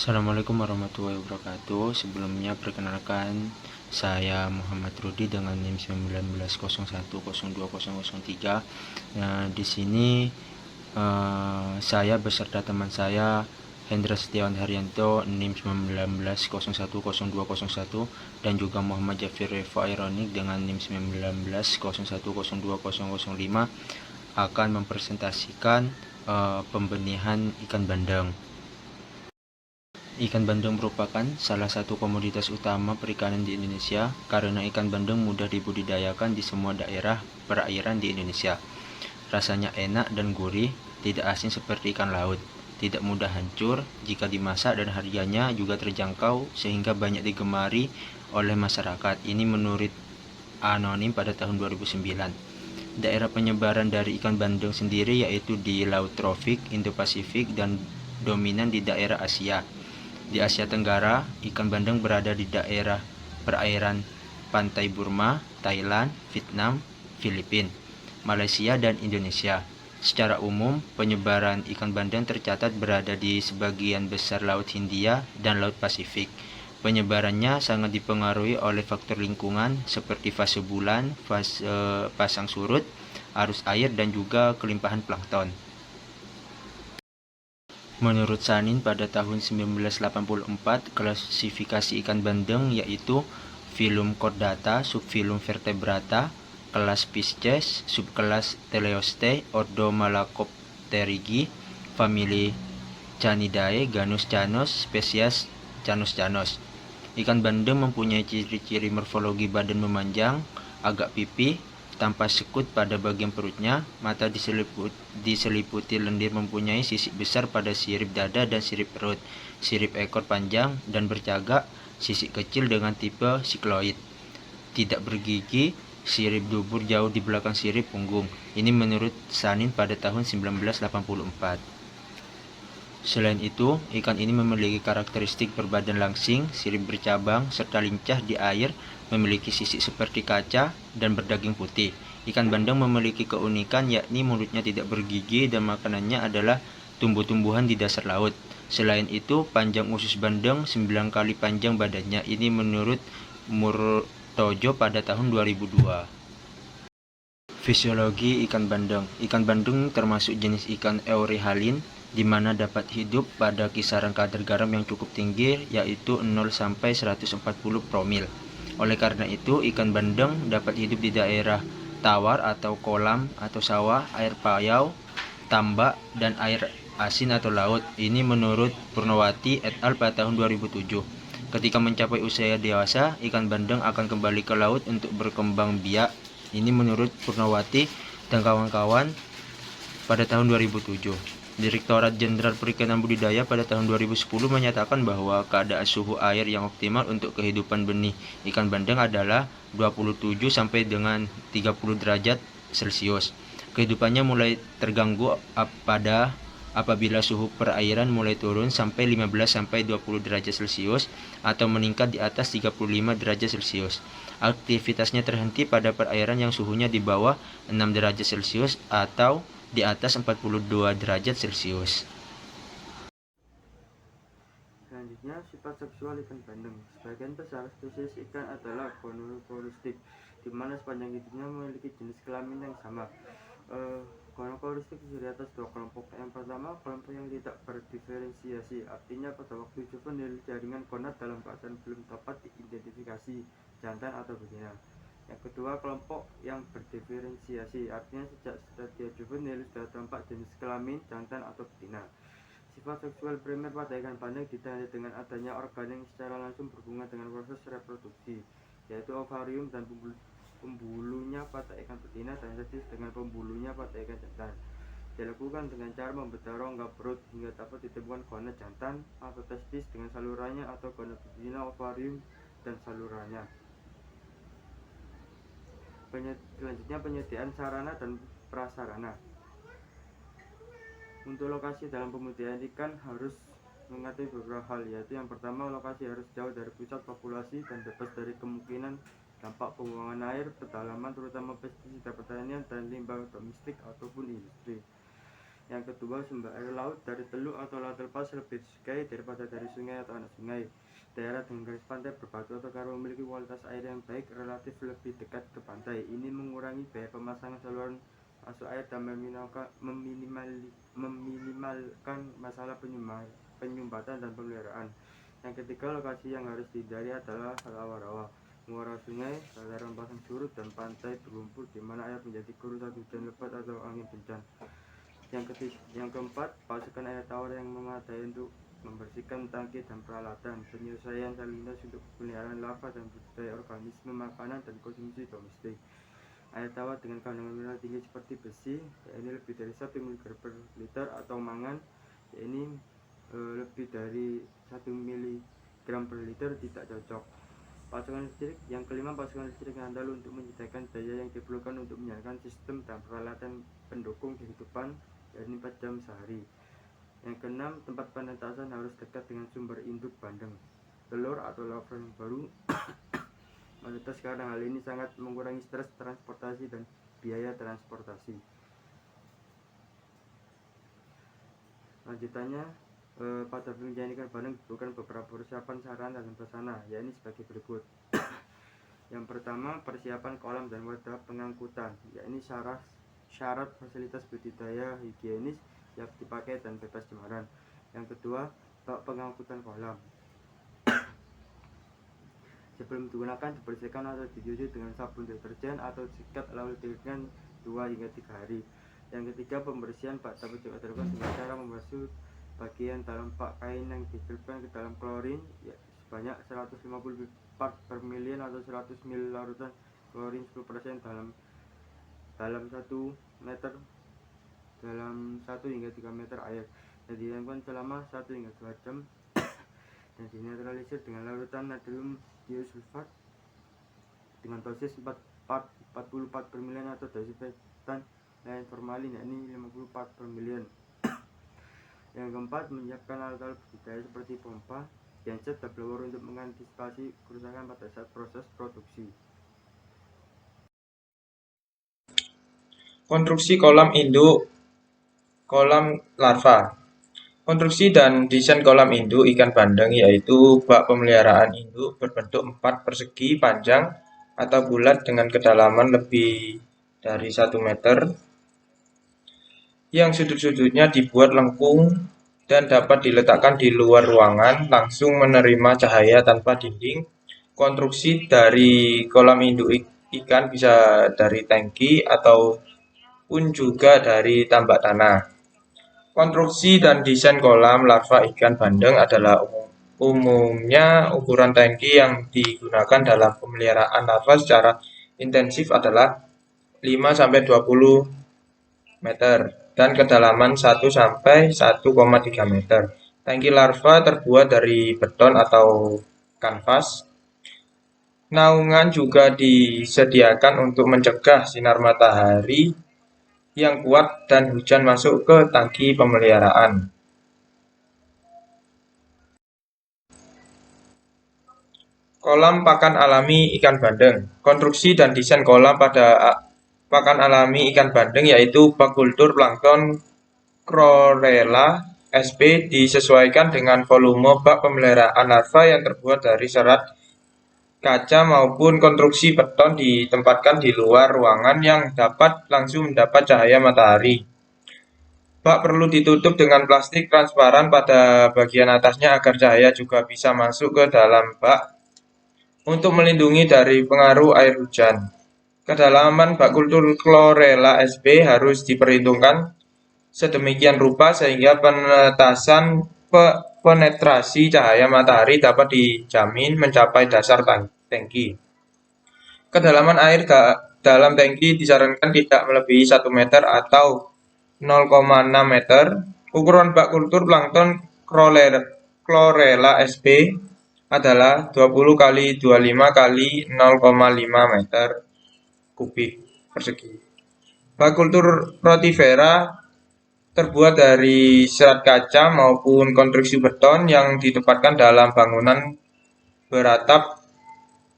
Assalamualaikum warahmatullahi wabarakatuh. Sebelumnya perkenalkan, saya Muhammad Rudi dengan NIM 1901020003. Nah, di sini saya beserta teman saya Hendra Setiawan Haryanto NIM 19010201 dan juga Muhammad Jafir Revo Ironik dengan NIM 1901020005 akan mempresentasikan pembenihan ikan bandeng. Ikan bandeng merupakan salah satu komoditas utama perikanan di Indonesia karena ikan bandeng mudah dibudidayakan di semua daerah perairan di Indonesia. Rasanya enak dan gurih, tidak asin seperti ikan laut, tidak mudah hancur jika dimasak dan harganya juga terjangkau sehingga banyak digemari oleh masyarakat. Ini menurut anonim pada tahun 2009. Daerah penyebaran dari ikan bandeng sendiri yaitu di Laut Tropik, Indo-Pasifik, dan dominan di daerah Asia. Di Asia Tenggara, ikan bandeng berada di daerah perairan pantai Burma, Thailand, Vietnam, Filipina, Malaysia, dan Indonesia. Secara umum, penyebaran ikan bandeng tercatat berada di sebagian besar Laut Hindia dan Laut Pasifik. Penyebarannya sangat dipengaruhi oleh faktor lingkungan seperti fase bulan, fase pasang surut, arus air, dan juga kelimpahan plankton. Menurut Sanin pada tahun 1984, klasifikasi ikan bandeng yaitu filum Chordata, subfilum Vertebrata, kelas Pisces, subkelas Teleoste, ordo Malacopterygii, famili Canidae, genus Canos, spesies Canos. Ikan bandeng mempunyai ciri-ciri morfologi badan memanjang, agak pipih, tanpa sekut pada bagian perutnya, mata diseliputi lendir, mempunyai sisik besar pada sirip dada dan sirip perut, sirip ekor panjang dan bercagak, sisik kecil dengan tipe sikloid, tidak bergigi, sirip dubur jauh di belakang sirip punggung. Ini menurut Sanin pada tahun 1984. Selain itu, ikan ini memiliki karakteristik berbadan langsing, sirip bercabang, serta lincah di air, memiliki sisik seperti kaca, dan berdaging putih. Ikan bandeng memiliki keunikan yakni mulutnya tidak bergigi dan makanannya adalah tumbuh-tumbuhan di dasar laut. Selain itu, panjang usus bandeng 9 kali panjang badannya. Ini menurut Murtojo pada tahun 2002. Fisiologi ikan bandeng. Ikan bandeng termasuk jenis ikan euryhalin, di mana dapat hidup pada kisaran kadar garam yang cukup tinggi, yaitu 0–140 promil. Oleh karena itu, ikan bandeng dapat hidup di daerah tawar atau kolam atau sawah, air payau, tambak, dan air asin atau laut. Ini menurut Purnawati et al. Pada tahun 2007. Ketika mencapai usia dewasa, ikan bandeng akan kembali ke laut untuk berkembang biak. Ini menurut Purnawati dan kawan-kawan pada tahun 2007. Direktorat Jenderal Perikanan Budidaya pada tahun 2010 menyatakan bahwa keadaan suhu air yang optimal untuk kehidupan benih ikan bandeng adalah 27 sampai dengan 30 derajat Celcius. Kehidupannya mulai terganggu apabila suhu perairan mulai turun sampai 15–20 derajat Celcius atau meningkat di atas 35 derajat Celcius. Aktivitasnya terhenti pada perairan yang suhunya di bawah 6 derajat Celcius atau di atas 42 derajat Celcius. Selanjutnya, sifat seksual ikan bandeng. Sebagian besar spesies ikan adalah gonokoristik, di mana sepanjang hidupnya memiliki jenis kelamin yang sama. Gonokoristik terdiri atas dua kelompok. Yang pertama, kelompok yang tidak berdiferensiasi, artinya pada waktu juvenil jaringan gonad dalam keadaan belum dapat diidentifikasi jantan atau betina. Yang kedua, kelompok yang berdiferensiasi, artinya sejak stadia juvenil sudah tampak jenis kelamin jantan atau betina. Sifat seksual primer pada ikan bandeng ditandai dengan adanya organ yang secara langsung berhubungan dengan proses reproduksi, yaitu ovarium dan pembulunya pada ikan betina dan testis dengan pembulunya pada ikan jantan. Dilakukan dengan cara membedah rongga perut hingga dapat ditemukan gonad jantan atau testis dengan salurannya atau gonad betina, ovarium, dan salurannya. Selanjutnya, penyediaan sarana dan prasarana. Untuk lokasi dalam pembudidayan ikan harus mengatur beberapa hal, yaitu yang pertama, lokasi harus jauh dari pusat populasi dan bebas dari kemungkinan dampak pembuangan air, pedalaman, terutama pestisida pertanian dan limbah domestik ataupun industri. Yang kedua, sumber air laut dari teluk atau laut lepas lebih disukai daripada dari sungai atau anak sungai. Daerah dengan garis pantai berbatu atau karang memiliki kualitas air yang baik, relatif lebih dekat ke pantai. Ini mengurangi biaya pemasangan saluran masuk air dan meminimalkan masalah penyumbatan dan pemeliharaan. Yang ketiga, lokasi yang harus dihindari adalah rawa-rawa, muara sungai, saluran pasang surut, dan pantai berlumpur di mana air menjadi keruh saat hujan lebat atau angin kencang. Yang keempat, pasukan air tawar yang memadai untuk membersihkan tangki dan peralatan, penyelesaian salinitas untuk pemeliharaan lava dan budidaya organisme makanan dan konsumsi domestik. Air tawar dengan kandungan mineral tinggi seperti besi, yakni lebih dari 1 mg per liter, atau mangan, yakni lebih dari 1 mg per liter, tidak cocok. Pasukan listrik. Yang kelima, pasukan listrik yang andal untuk menyediakan daya yang diperlukan untuk menjalankan sistem dan peralatan pendukung kehidupan, yakni 4 jam sehari. Yang keenam, tempat penetasan harus dekat dengan sumber induk bandeng, telur atau larva yang baru menetas, karena hal ini sangat mengurangi stres transportasi dan biaya transportasi. Lanjutannya, pada penelitian ikan bandeng dibutuhkan beberapa persiapan sarana dan prasarana, yakni sebagai berikut. Yang pertama, persiapan kolam dan wadah pengangkutan, yakni syarat fasilitas budidaya higienis yang dipakai dan bebas cemaran. Yang kedua, bak pengangkutan kolam. Sebelum digunakan, dibersihkan atau dicuci dengan sabun deterjen atau sikat lalu dikeringkan 2 hingga 3 hari. Yang ketiga, pembersihan bak dapat juga dilakukan dengan cara membasuh bagian dalam bak kain yang dicelupkan ke dalam klorin sebanyak 150 part per million atau 100 ml larutan klorin 10% dalam 1 meter dalam 1 hingga 3 meter air, dan didiamkan selama 1 hingga 2 jam dan dinetralisir dengan larutan natrium diosulfat dengan dosis 40 part per million atau desinfektan lain formalin, yakni 50 part per million. Yang keempat, menyiapkan alat-alat budidaya seperti pompa, genset, dan blower untuk mengantisipasi kerusakan pada saat proses produksi. Konstruksi kolam induk, kolam larva. Konstruksi dan desain kolam induk ikan bandeng yaitu bak pemeliharaan induk berbentuk 4 persegi panjang atau bulat dengan kedalaman lebih dari 1 meter, yang sudut-sudutnya dibuat lengkung dan dapat diletakkan di luar ruangan, langsung menerima cahaya tanpa dinding. Konstruksi dari kolam induk ikan bisa dari tangki atau pun juga dari tambak tanah. Konstruksi dan desain kolam larva ikan bandeng adalah umumnya ukuran tangki yang digunakan dalam pemeliharaan larva secara intensif adalah 5-20 meter dan kedalaman 1-1,3 meter. Tangki larva terbuat dari beton atau kanvas. Naungan juga disediakan untuk mencegah sinar matahari yang kuat dan hujan masuk ke tangki pemeliharaan. Kolam pakan alami ikan bandeng. Konstruksi dan desain kolam pada pakan alami ikan bandeng yaitu bak kultur plankton Chlorella sp disesuaikan dengan volume bak pemeliharaan larva yang terbuat dari serat kaca maupun konstruksi beton, ditempatkan di luar ruangan yang dapat langsung mendapat cahaya matahari. Bak perlu ditutup dengan plastik transparan pada bagian atasnya agar cahaya juga bisa masuk ke dalam bak untuk melindungi dari pengaruh air hujan. Kedalaman bak kultur Chlorella sp harus diperhitungkan sedemikian rupa sehingga penetasan penetrasi cahaya matahari dapat dijamin mencapai dasar tangki. Kedalaman air dalam tangki disarankan tidak melebihi 1 meter atau 0,6 meter. Ukuran bak kultur plankton Chlorella sp adalah 20 x 25 x 0,5 meter kubik persegi. Bak kultur rotifera terbuat dari serat kaca maupun konstruksi beton yang ditempatkan dalam bangunan beratap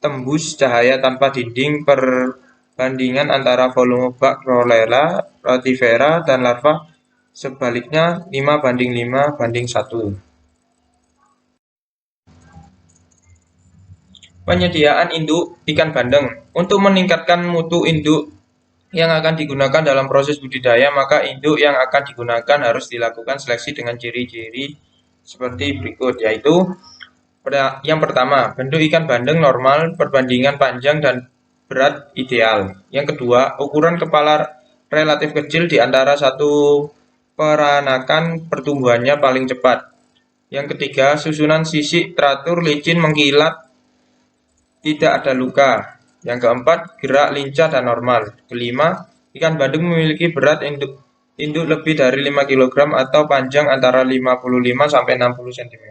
tembus cahaya tanpa dinding. Perbandingan antara volume bak Chlorella rotifera dan larva sebaliknya 5:5:1. Penyediaan induk ikan bandeng. Untuk meningkatkan mutu induk yang akan digunakan dalam proses budidaya, maka induk yang akan digunakan harus dilakukan seleksi dengan ciri-ciri seperti berikut, yaitu yang pertama, bentuk ikan bandeng normal, perbandingan panjang dan berat ideal. Yang kedua, ukuran kepala relatif kecil di antara satu peranakan, pertumbuhannya paling cepat. Yang ketiga, susunan sisik teratur, licin, mengkilat, tidak ada luka. Yang keempat, gerak lincah dan normal. Kelima, ikan bandeng memiliki berat induk lebih dari 5 kg atau panjang antara 55 sampai 60 cm.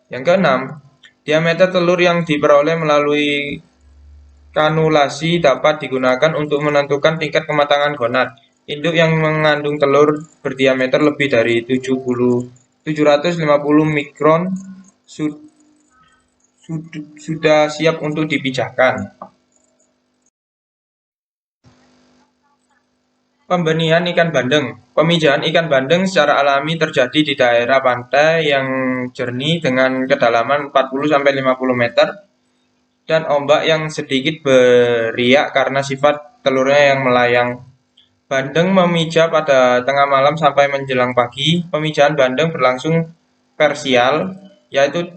Yang keenam, diameter telur yang diperoleh melalui kanulasi dapat digunakan untuk menentukan tingkat kematangan gonad. Induk yang mengandung telur berdiameter lebih dari 750 mikron sudah siap untuk dipijahkan. Pembenihan ikan bandeng. Pemijahan ikan bandeng secara alami terjadi di daerah pantai yang jernih dengan kedalaman 40-50 meter dan ombak yang sedikit beriak karena sifat telurnya yang melayang. Bandeng memijah pada tengah malam sampai menjelang pagi. Pemijahan bandeng berlangsung parsial, yaitu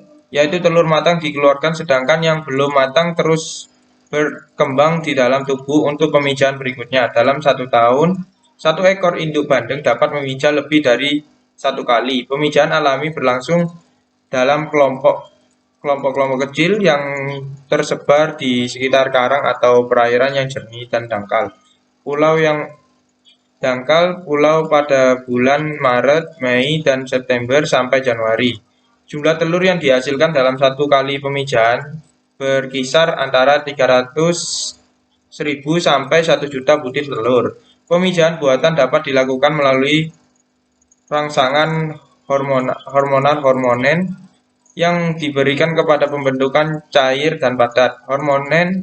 telur matang dikeluarkan sedangkan yang belum matang terus berkembang di dalam tubuh untuk pemijahan berikutnya. Dalam 1 tahun, 1 ekor induk bandeng dapat memijah lebih dari 1 kali. Pemijahan alami berlangsung dalam kelompok-kelompok kecil yang tersebar di sekitar karang atau perairan yang jernih dan dangkal. Pulau yang dangkal pulau pada bulan Maret, Mei, dan September sampai Januari. Jumlah telur yang dihasilkan dalam 1 kali pemijahan berkisar antara 300.000 sampai 1 juta butir telur. Pemijahan buatan dapat dilakukan melalui rangsangan hormonen yang diberikan kepada pembentukan cair dan padat. Hormone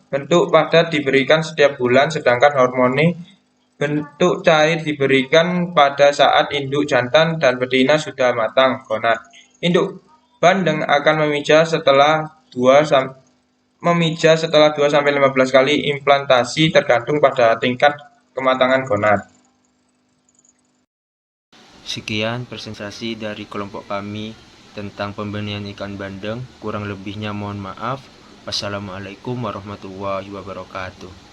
bentuk padat diberikan setiap bulan, sedangkan hormone bentuk cair diberikan pada saat induk jantan dan betina sudah matang gonad. Induk bandeng akan memijah setelah 2-15 kali implantasi tergantung pada tingkat kematangan gonad. Sekian presentasi dari kelompok kami tentang pembenihan ikan bandeng. Kurang lebihnya mohon maaf. Wassalamualaikum warahmatullahi wabarakatuh.